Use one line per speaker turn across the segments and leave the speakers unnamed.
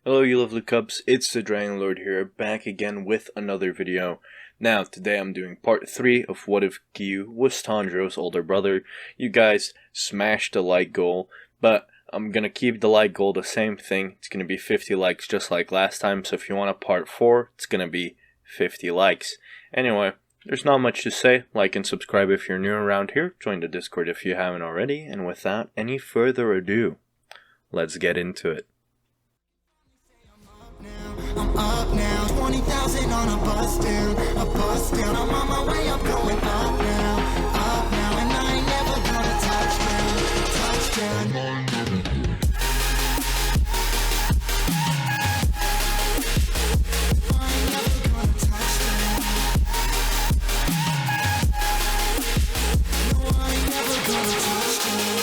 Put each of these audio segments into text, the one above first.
Hello you lovely cubs, it's the Dragon Lord here, back again with another video. Now, today I'm doing part 3 of What If Giyu was Tanjiro's older brother. You guys smashed the like goal, but I'm gonna keep the like goal the same thing. It's gonna be 50 likes just like last time, so if you want a part 4, it's gonna be 50 likes. Anyway, there's not much to say. Like and subscribe if you're new around here, join the Discord if you haven't already, and without any further ado, let's get into it.
I'm up now, 20,000 on a bus down, I'm on my way, I'm going up now, and I ain't never gonna touchdown. I ain't never gonna touchdown. No, I ain't never gonna touchdown.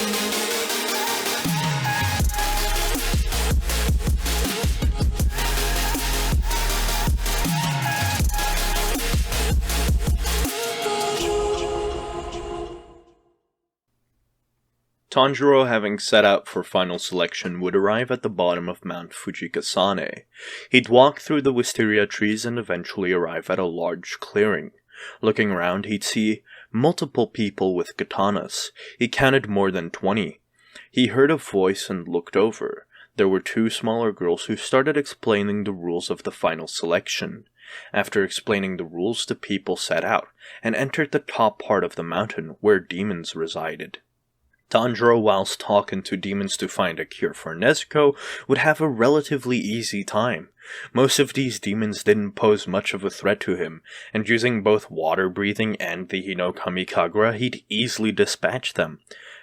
Tanjiro, having set out for final selection, would arrive at the bottom of Mount Fujikasane. He'd walk through the wisteria trees and eventually arrive at a large clearing. Looking around, he'd see multiple people with katanas. He counted more than 20. He heard a voice and looked over. There were 2 smaller girls who started explaining the rules of the final selection. After explaining the rules, the people set out and entered the top part of the mountain where demons resided. Tanjiro, whilst talking to demons to find a cure for Nezuko, would have a relatively easy time. Most of these demons didn't pose much of a threat to him, and using both water breathing and the Hinokami Kagura, he'd easily dispatch them.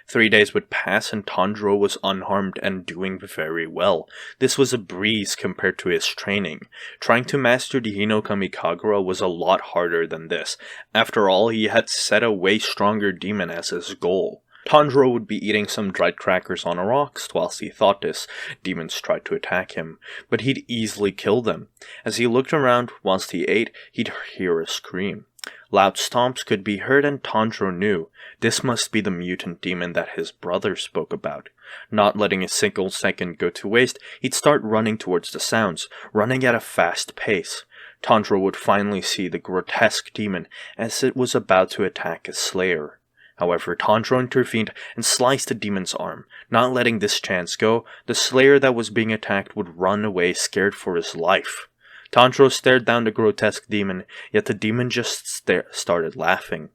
3 days would pass and Tanjiro was unharmed and doing very well. This was a breeze compared to his training. Trying to master the Hinokami Kagura was a lot harder than this. After all, he had set a way stronger demon as his goal. Tanjiro would be eating some dried crackers on a rock. Whilst he thought this, demons tried to attack him, but he'd easily kill them. As he looked around whilst he ate, he'd hear a scream. Loud stomps could be heard and Tanjiro knew this must be the mutant demon that his brother spoke about. Not letting a single second go to waste, he'd start running towards the sounds, running at a fast pace. Tanjiro would finally see the grotesque demon as it was about to attack his slayer. However, Tanjiro intervened and sliced the demon's arm. Not letting this chance go, the slayer that was being attacked would run away scared for his life. Tanjiro stared down the grotesque demon, yet the demon just started laughing.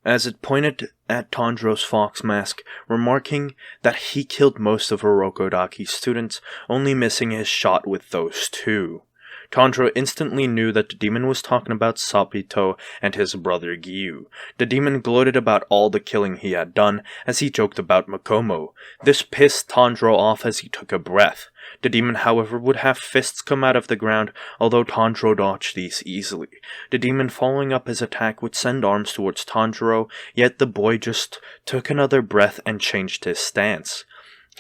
As it pointed at Tanjiro's fox mask, remarking that he killed most of Orokodaki's students, only missing his shot with those 2. Tanjiro instantly knew that the demon was talking about Sabito and his brother Giyu. The demon gloated about all the killing he had done as he joked about Makomo. This pissed Tanjiro off as he took a breath. The demon, however, would have fists come out of the ground, although Tanjiro dodged these easily. The demon following up his attack would send arms towards Tanjiro, yet the boy just took another breath and changed his stance.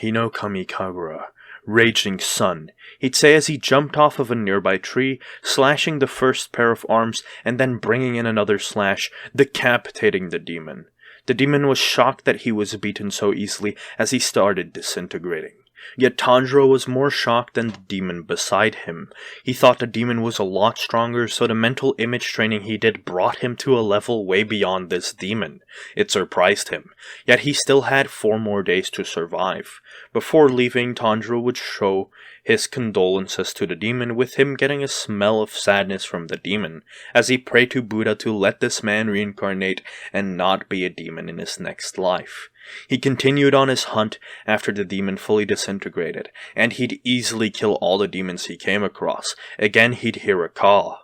Hinokami Kagura. Raging sun, he'd say as he jumped off of a nearby tree, slashing the first pair of arms and then bringing in another slash, decapitating the demon. The demon was shocked that he was beaten so easily as he started disintegrating. Yet Tanjiro was more shocked than the demon beside him. He thought the demon was a lot stronger, so the mental image training he did brought him to a level way beyond this demon. It surprised him, yet he still had 4 more days to survive. Before leaving, Tanjiro would show his condolences to the demon, with him getting a smell of sadness from the demon, as he prayed to Buddha to let this man reincarnate and not be a demon in his next life. He continued on his hunt after the demon fully disintegrated, and he'd easily kill all the demons he came across. Again he'd hear a caw.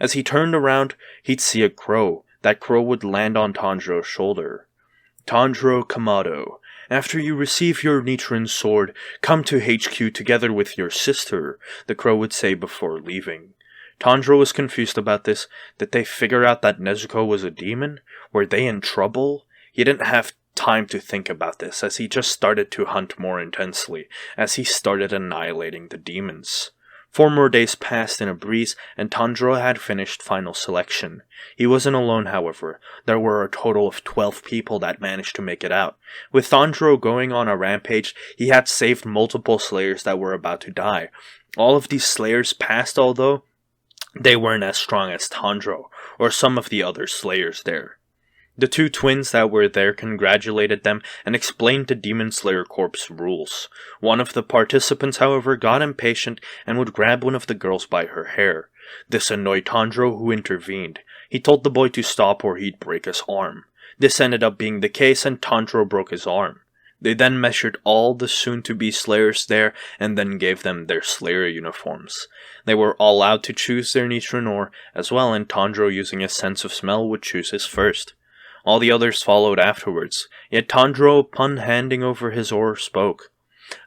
As he turned around, he'd see a crow. That crow would land on Tanjiro's shoulder. Tanjiro Kamado, after you receive your Nichiren sword, come to HQ together with your sister, the crow would say before leaving. Tanjiro was confused about this. Did they figure out that Nezuko was a demon? Were they in trouble? He didn't have time to think about this, as he just started to hunt more intensely, as he started annihilating the demons. 4 more days passed in a breeze, and Tanjiro had finished final selection. He wasn't alone, however. There were a total of 12 people that managed to make it out. With Tanjiro going on a rampage, he had saved multiple slayers that were about to die. All of these slayers passed, although they weren't as strong as Tanjiro, or some of the other slayers there. The 2 twins that were there congratulated them and explained the Demon Slayer Corps' rules. One of the participants, however, got impatient and would grab one of the girls by her hair. This annoyed Tanjiro, who intervened. He told the boy to stop or he'd break his arm. This ended up being the case, and Tanjiro broke his arm. They then measured all the soon-to-be slayers there and then gave them their slayer uniforms. They were all allowed to choose their Nichiren Ore as well, and Tanjiro, using his sense of smell, would choose his first. All the others followed afterwards, yet Tanjiro, upon handing over his ore, spoke.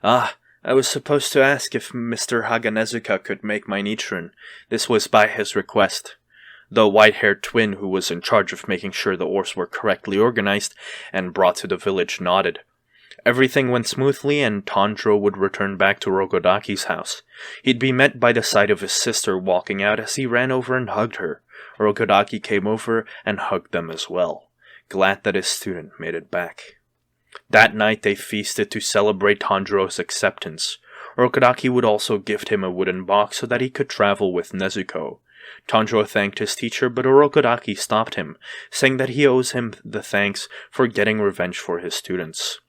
"Ah, I was supposed to ask if Mr. Haganezuka could make my Nichiren. This was by his request." The white-haired twin who was in charge of making sure the ores were correctly organized and brought to the village nodded. Everything went smoothly, and Tanjiro would return back to Rokodaki's house. He'd be met by the sight of his sister walking out as he ran over and hugged her. Rokodaki came over and hugged them as well, glad that his student made it back. That night they feasted to celebrate Tanjiro's acceptance. Rokodaki would also gift him a wooden box so that he could travel with Nezuko. Tanjiro thanked his teacher, but Rokodaki stopped him, saying that he owes him the thanks for getting revenge for his students.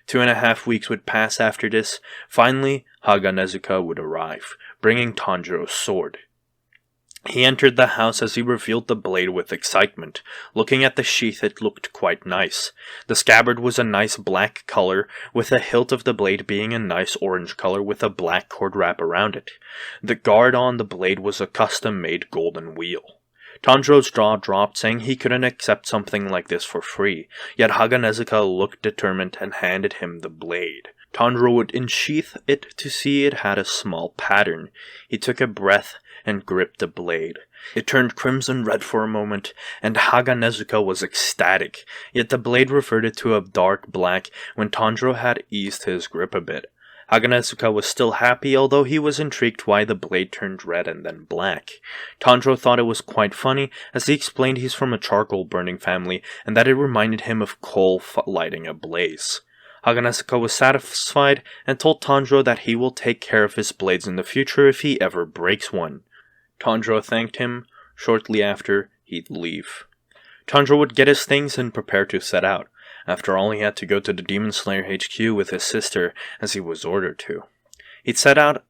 2.5 weeks would pass after this. Finally, Haganezuka would arrive, bringing Tanjiro's sword. He entered the house as he revealed the blade with excitement. Looking at the sheath, it looked quite nice. The scabbard was a nice black color, with the hilt of the blade being a nice orange color with a black cord wrap around it. The guard on the blade was a custom-made golden wheel. Tanjiro's jaw dropped, saying he couldn't accept something like this for free, yet Haganezuka looked determined and handed him the blade. Tanjiro would unsheath it to see it had a small pattern. He took a breath and gripped the blade. It turned crimson red for a moment, and Haganezuka was ecstatic, yet the blade reverted to a dark black when Tanjiro had eased his grip a bit. Haganezuka was still happy, although he was intrigued why the blade turned red and then black. Tanjiro thought it was quite funny, as he explained he's from a charcoal burning family, and that it reminded him of coal lighting a blaze. Haganezuka was satisfied and told Tanjiro that he will take care of his blades in the future if he ever breaks one. Tanjiro thanked him. Shortly after, he'd leave. Tanjiro would get his things and prepare to set out. After all, he had to go to the Demon Slayer HQ with his sister, as he was ordered to. He'd set out,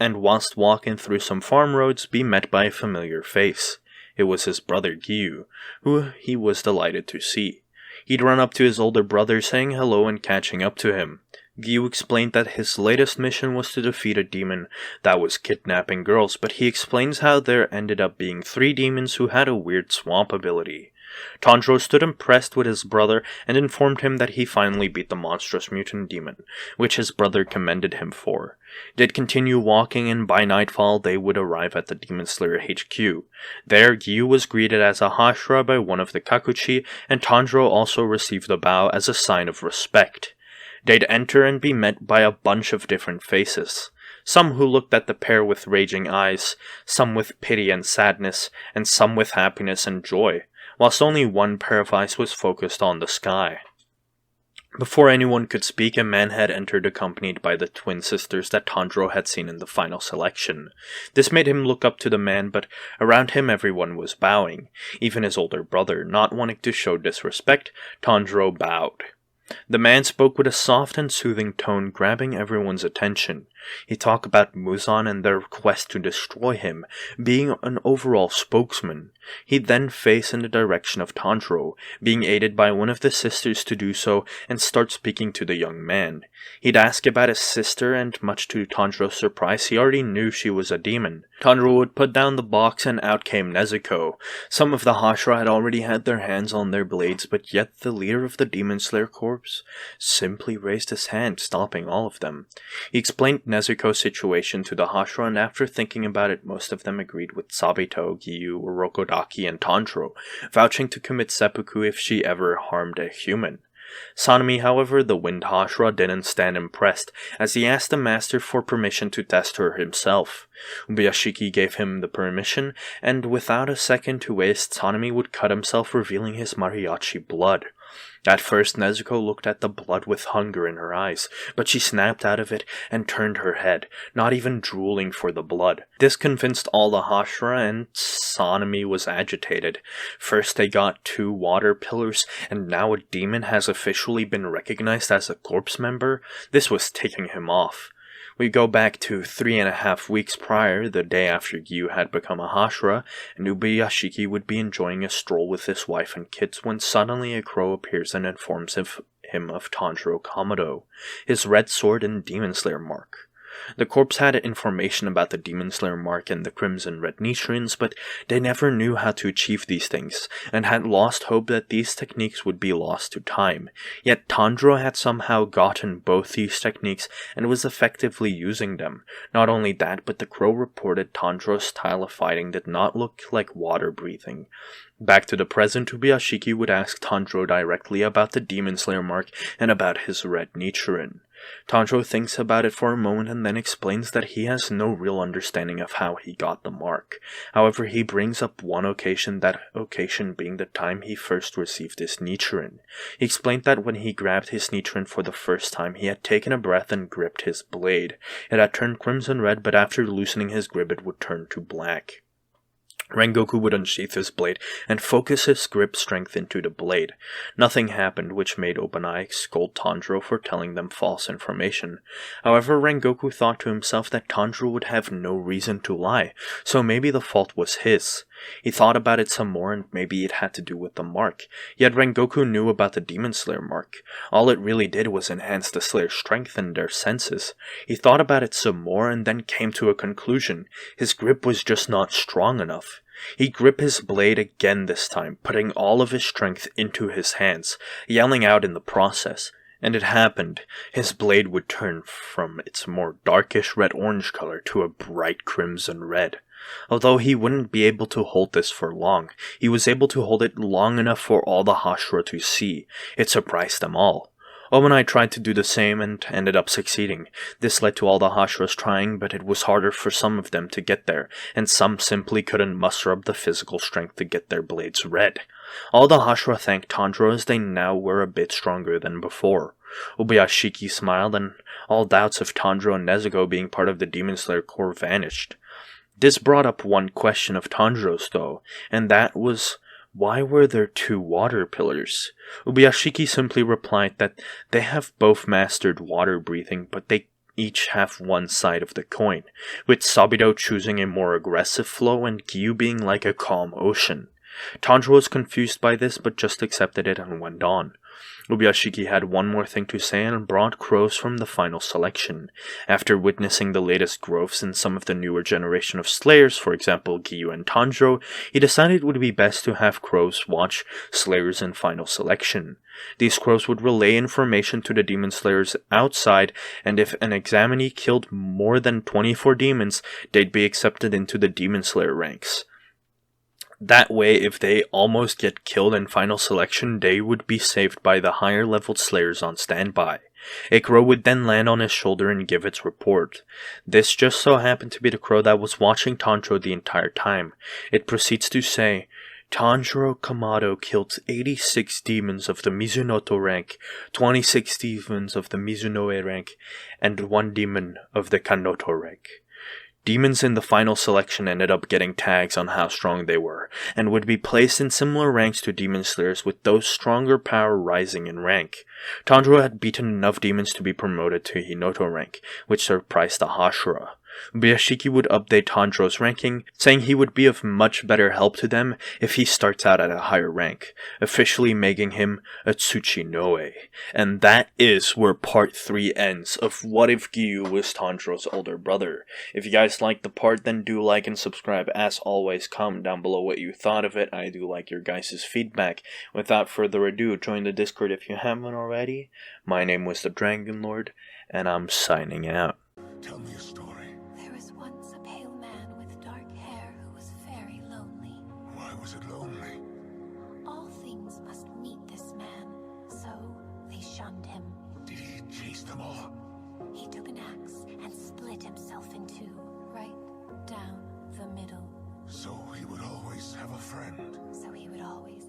and whilst walking through some farm roads, be met by a familiar face. It was his brother Giyu, who he was delighted to see. He'd run up to his older brother, saying hello and catching up to him. Giyu explained that his latest mission was to defeat a demon that was kidnapping girls, but he explains how there ended up being 3 demons who had a weird swamp ability. Tanjiro stood impressed with his brother and informed him that he finally beat the monstrous mutant demon, which his brother commended him for. They'd continue walking, and by nightfall they would arrive at the Demon Slayer HQ. There, Giyu was greeted as a Hashira by one of the Kakuchi, and Tanjiro also received a bow as a sign of respect. They'd enter and be met by a bunch of different faces. Some who looked at the pair with raging eyes, some with pity and sadness, and some with happiness and joy, whilst only one pair of eyes was focused on the sky. Before anyone could speak, a man had entered accompanied by the twin sisters that Tanjiro had seen in the final selection. This made him look up to the man, but around him everyone was bowing. Even his older brother, not wanting to show disrespect, Tanjiro bowed. The man spoke with a soft and soothing tone, grabbing everyone's attention. He talked about Muzan and their quest to destroy him, being an overall spokesman. He then faced in the direction of Tanjiro, being aided by one of the sisters to do so, and start speaking to the young man. He'd ask about his sister, and much to Tanjiro's surprise, he already knew she was a demon. Tanjiro would put down the box, and out came Nezuko. Some of the Hashira had already had their hands on their blades, but yet the leader of the Demon Slayer Corps simply raised his hand, stopping all of them. He explained Nezuko's situation to the Hashira, and after thinking about it, most of them agreed with Sabito, Giyu, Rokodaki, and Tanjiro, vouching to commit seppuku if she ever harmed a human. Sanemi, however, the Wind Hashira, didn't stand impressed, as he asked the master for permission to test her himself. Ubuyashiki gave him the permission, and without a second to waste, Sanemi would cut himself, revealing his mariachi blood. At first, Nezuko looked at the blood with hunger in her eyes, but she snapped out of it and turned her head, not even drooling for the blood. This convinced all the Hashira, and Sanemi was agitated. First they got 2 water pillars, and now a demon has officially been recognized as a corpse member? This was ticking him off. We go back to 3.5 weeks prior, the day after Giyu had become a Hashira, and Ubuyashiki would be enjoying a stroll with his wife and kids when suddenly a crow appears and informs him of Tanjiro Kamado, his red sword and Demon Slayer mark. The corpse had information about the Demon Slayer mark and the Crimson Red Nichiren, but they never knew how to achieve these things, and had lost hope that these techniques would be lost to time. Yet Tanjiro had somehow gotten both these techniques and was effectively using them. Not only that, but the crow reported Tanjiro's style of fighting did not look like water breathing. Back to the present, Ubuyashiki would ask Tanjiro directly about the Demon Slayer mark and about his Red Nichiren. Tanjiro thinks about it for a moment and then explains that he has no real understanding of how he got the mark. However, he brings up one occasion, that occasion being the time he first received his Nichiren. He explained that when he grabbed his Nichiren for the first time, he had taken a breath and gripped his blade. It had turned crimson red, but after loosening his grip it would turn to black. Rengoku would unsheath his blade and focus his grip strength into the blade. Nothing happened, which made Open Eye scold Tanjiro for telling them false information. However, Rengoku thought to himself that Tanjiro would have no reason to lie, so maybe the fault was his. He thought about it some more, and maybe it had to do with the mark. Yet Rengoku knew about the Demon Slayer mark. All it really did was enhance the Slayer's strength and their senses. He thought about it some more and then came to a conclusion. His grip was just not strong enough. He gripped his blade again this time, putting all of his strength into his hands, yelling out in the process. And it happened. His blade would turn from its more darkish red-orange color to a bright crimson red. Although he wouldn't be able to hold this for long, he was able to hold it long enough for all the Hashira to see. It surprised them all. Omanai tried to do the same and ended up succeeding. This led to all the Hashiras trying, but it was harder for some of them to get there, and some simply couldn't muster up the physical strength to get their blades red. All the Hashira thanked Tanjiro as they now were a bit stronger than before. Ubuyashiki smiled, and all doubts of Tanjiro and Nezuko being part of the Demon Slayer Corps vanished. This brought up one question of Tanjiro's though, and that was, why were there 2 water pillars? Ubuyashiki simply replied that they have both mastered water breathing, but they each have one side of the coin, with Saburo choosing a more aggressive flow and Giyu being like a calm ocean. Tanjiro was confused by this, but just accepted it and went on. Ubuyashiki had one more thing to say and brought crows from the final selection. After witnessing the latest growths in some of the newer generation of Slayers, for example Giyu and Tanjiro, he decided it would be best to have crows watch Slayers in final selection. These crows would relay information to the Demon Slayers outside, and if an examinee killed more than 24 demons, they'd be accepted into the Demon Slayer ranks. That way, if they almost get killed in final selection, they would be saved by the higher leveled Slayers on standby. A crow would then land on his shoulder and give its report. This just so happened to be the crow that was watching Tanjiro the entire time. It proceeds to say, Tanjiro Kamado killed 86 demons of the Mizunoto rank, 26 demons of the Mizunoe rank, and 1 demon of the Kanoto rank. Demons in the final selection ended up getting tags on how strong they were, and would be placed in similar ranks to Demon Slayers, with those stronger power rising in rank. Tanjiro had beaten enough demons to be promoted to Hinoto rank, which surprised the Hashira. Ubuyashiki would update Tanjiro's ranking, saying he would be of much better help to them if he starts out at a higher rank, officially making him a Tsuchinoe. And that is where part 3 ends of What If Giyu was Tanjiro's older brother. If you guys liked the part, then do like and subscribe. As always, comment down below what you thought of it. I do like your guys' feedback. Without further ado, join the Discord if you haven't already. My name was the Dragon Lord, and I'm signing out.
Tell me a story.
There was once a pale man with dark hair who was very lonely.
Why was it lonely?
All things must meet this man, so
them all?
He took an axe and split himself in two, right down the middle.
So he would always have a friend.
So he would always